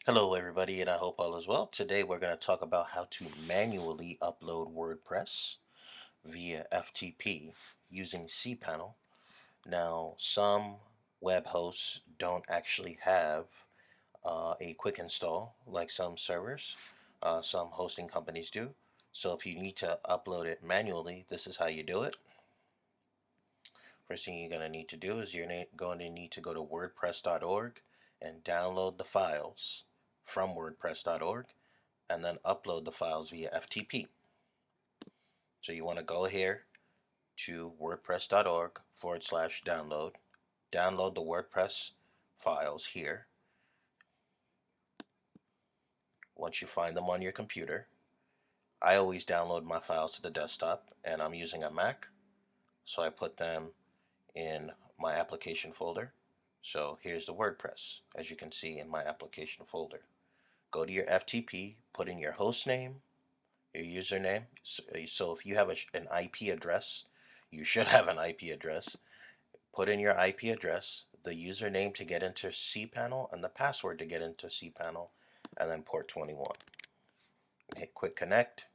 Hello, everybody, and I hope all is well. Today, we're going to talk about how to manually upload WordPress via FTP using Cpanel. Now, some web hosts don't actually have a quick install like some servers. Some hosting companies do. So, if you need to upload it manually, this is how you do it. First thing you're going to need to do is you're going to need to go to wordpress.org and download the files from wordpress.org and then upload the files via FTP. So you want to go here to wordpress.org/download, download the WordPress files here. Once you find them on your computer, I always download my files to the desktop, and I'm using a Mac, so I put them in my application folder. So here's the WordPress, as you can see in my application folder. Go to your FTP, put in your host name, your username. So if you have an IP address, you should have an IP address. Put in your IP address, the username to get into Cpanel, and the password to get into Cpanel, and then port 21. Hit quick connect,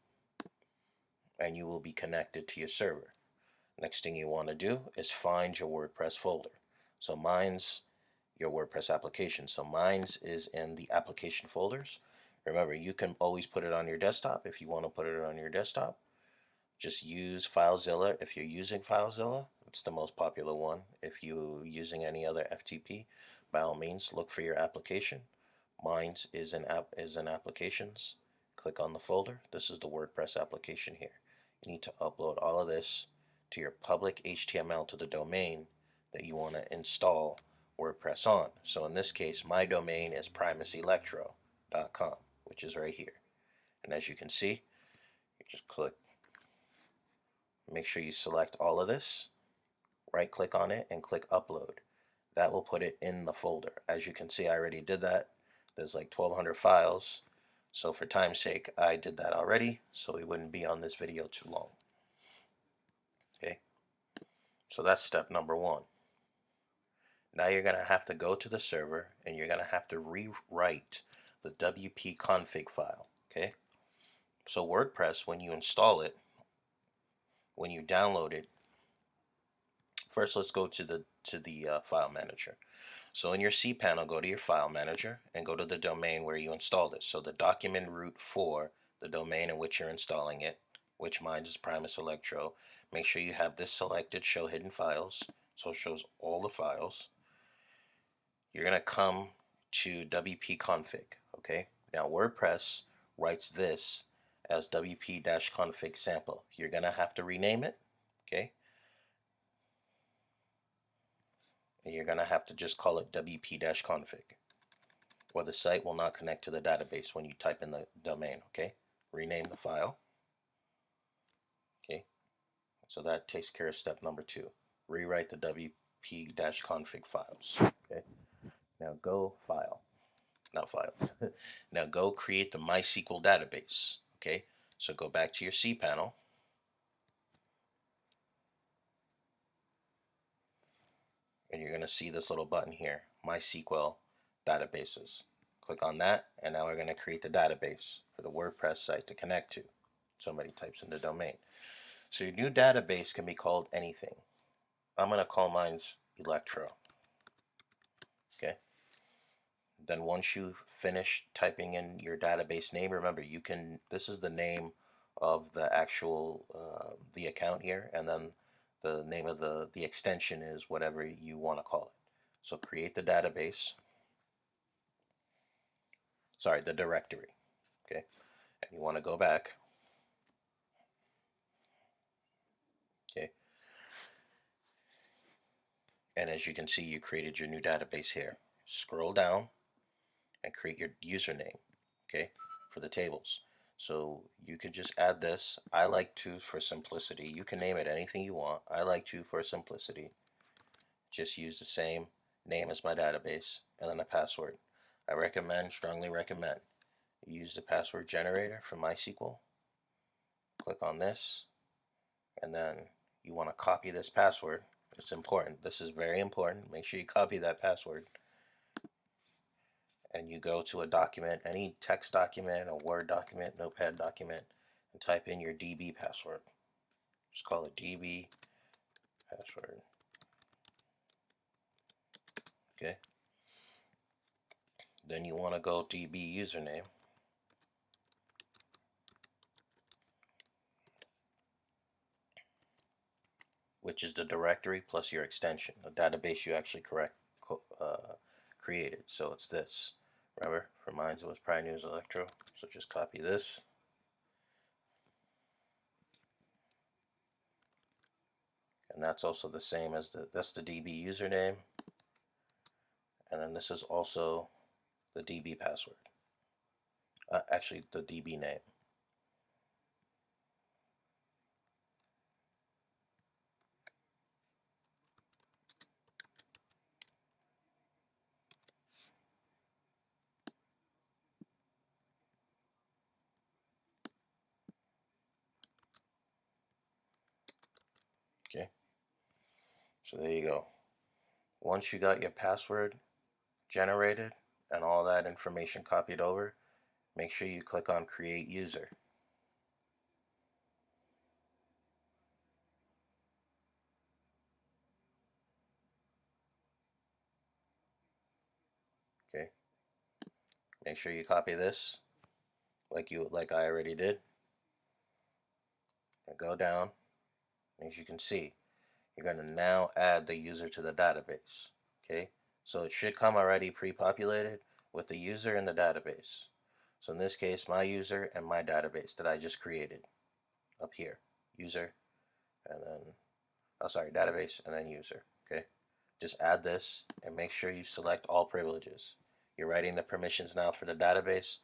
and you will be connected to your server. Next thing you want to do is find your WordPress folder. So mine's your WordPress application. So mine's is in the application folders. Remember, you can always put it on your desktop if you want to put it on your desktop. Just use FileZilla if you're using FileZilla. It's the most popular one. If you're using any other FTP, by all means, look for your application. Mine's is in applications. Click on the folder. This is the WordPress application here. You need to upload all of this to your public HTML to the domain that you want to install WordPress on. So in this case, my domain is primacelectro.com, which is right here. And as you can see, you just make sure you select all of this, right click on it, and click upload. That will put it in the folder. As you can see, I already did that. There's like 1,200 files. So for time's sake, I did that already, so we wouldn't be on this video too long. Okay, so that's step number one. Now you're going to have to go to the server, and you're going to have to rewrite the WP config file. Okay, so WordPress, when you install it, when you download it, first let's go to the file manager. So in your cPanel, go to your file manager and go to the domain where you installed it. So the document root for the domain in which you're installing it, which mine is Primus Electro. Make sure you have this selected, show hidden files, so it shows all the files. You're going to come to WP config. Okay, now WordPress writes this as WP-config sample. You're going to have to rename it. Okay, and you're going to have to just call it WP-config, or the site will not connect to the database when you type in the domain. Okay, rename the file. Okay, so that takes care of step number two. Rewrite the WP-config files. Okay, now go file, not files. Now go create the MySQL database. Okay, so go back to your cPanel. And you're going to see this little button here, MySQL databases. Click on that, and now we're going to create the database for the WordPress site to connect to. Somebody types in the domain. So your new database can be called anything. I'm going to call mine Electro. Okay. Then once you finish typing in your database name, remember this is the name of the actual the account here, and then the name of the extension is whatever you want to call it. So create the database. Sorry, the directory. Okay, and you want to go back. Okay, and as you can see, you created your new database here. Scroll down and create your username. Okay, for the tables. So you could just add this. I like to, for simplicity, you can name it anything you want. I like to, for simplicity, just use the same name as my database and then a password. I strongly recommend, you use the password generator from MySQL. Click on this, and then you want to copy this password. It's important. This is very important. Make sure you copy that password. and you go to a document, any text document, a Word document, Notepad document, and type in your DB password. Just call it DB password. Okay. Then you want to go DB username, which is the directory plus your extension, a database you actually created. So it's this. Remember, for mine it was Prime News Electro. So just copy this. And that's also the same as that's the DB username. And then this is also the DB password. Actually, the DB name. Okay. So there you go. Once you got your password generated and all that information copied over, make sure you click on Create User. Okay. Make sure you copy this like I already did. And go down. As you can see, you're going to now add the user to the database. Okay. So it should come already pre-populated with the user and the database. So in this case, my user and my database that I just created up here. User and then, oh sorry, database and then user. Okay. Just add this and make sure you select all privileges. You're writing the permissions now for the database.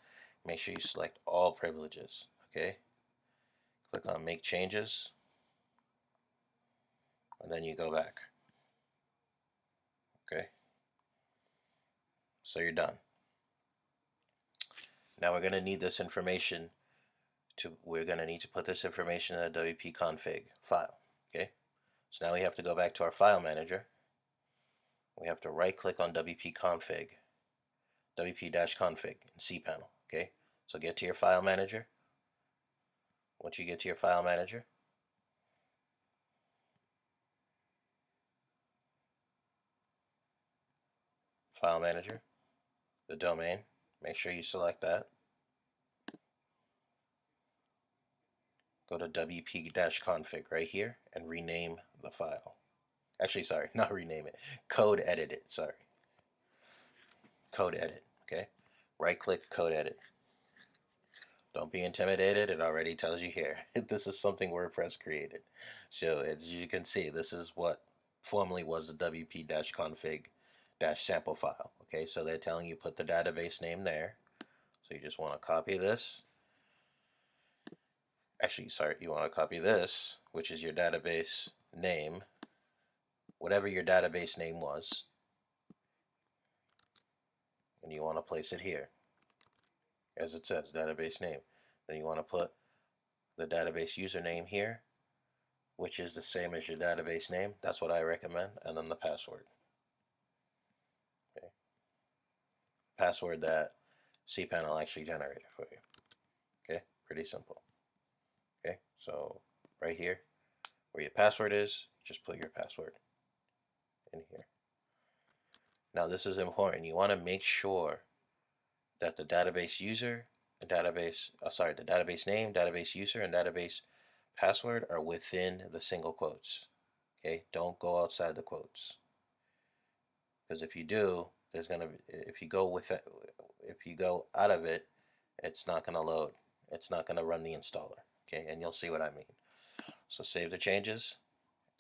Make sure you select all privileges. Okay. Click on Make Changes. And then you go back. Okay. So you're done. Now we're going to need this information we're going to need to put this information in a WP config file. Okay. So now we have to go back to our file manager. We have to right click on WP config, WP-config in Cpanel. Okay. So get to your file manager. Once you get to your file manager, the domain, make sure you select that. Go to WP-config right here and rename the file. Actually, sorry, not rename it. Code edit it, sorry. Code edit, okay? Right click, code edit. Don't be intimidated, it already tells you here. This is something WordPress created. So as you can see, this is what formerly was the WP-config-sample file. Okay, so they're telling you put the database name there. So you just want to copy this. Actually, sorry, you want to copy this, which is your database name, whatever your database name was, and you want to place it here, as it says, database name. Then you want to put the database username here, which is the same as your database name. That's what I recommend, and then the password. Okay. Password that Cpanel actually generated for you. Okay, pretty simple. Okay, so right here, where your password is, just put your password in here. Now this is important. You want to make sure that the database user, the database name, database user, and database password are within the single quotes. Okay, don't go outside the quotes. Because if you do, if you go out of it, it's not gonna load. It's not gonna run the installer. Okay, and you'll see what I mean. So save the changes,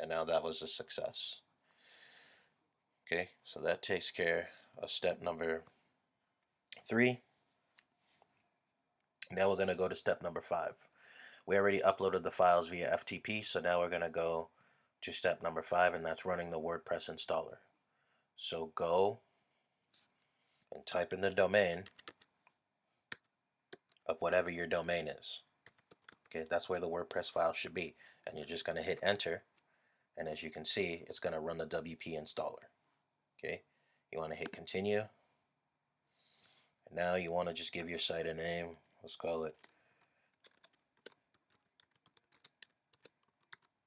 and now that was a success. Okay, so that takes care of step number 3. Now we're going to go to step number 5. We already uploaded the files via FTP, so now we're going to go to step number 5, and that's running the WordPress installer. So go and type in the domain of whatever your domain is. Okay, that's where the WordPress file should be. And you're just going to hit enter, and as you can see, it's going to run the WP installer. Okay, you want to hit continue. Now you want to just give your site a name. Let's call it,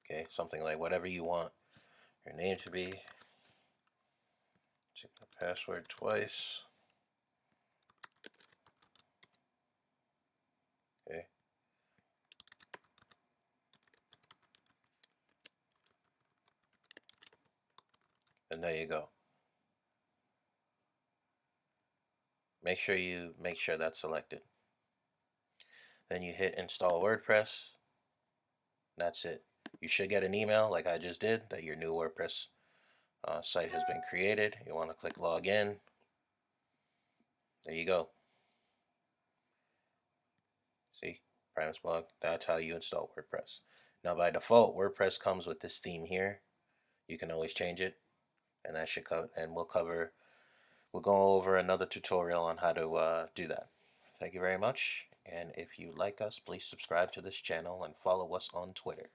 okay, something like whatever you want your name to be. Check the password twice. Okay. And there you go. Make sure that's selected. Then you hit install WordPress. That's it. You should get an email like I just did that your new WordPress site has been created. You want to click login. There you go. See, Primus blog. That's how you install WordPress. Now by default, WordPress comes with this theme here. You can always change it, and that should cover. And we'll go over another tutorial on how to do that. Thank you very much. And if you like us, please subscribe to this channel and follow us on Twitter.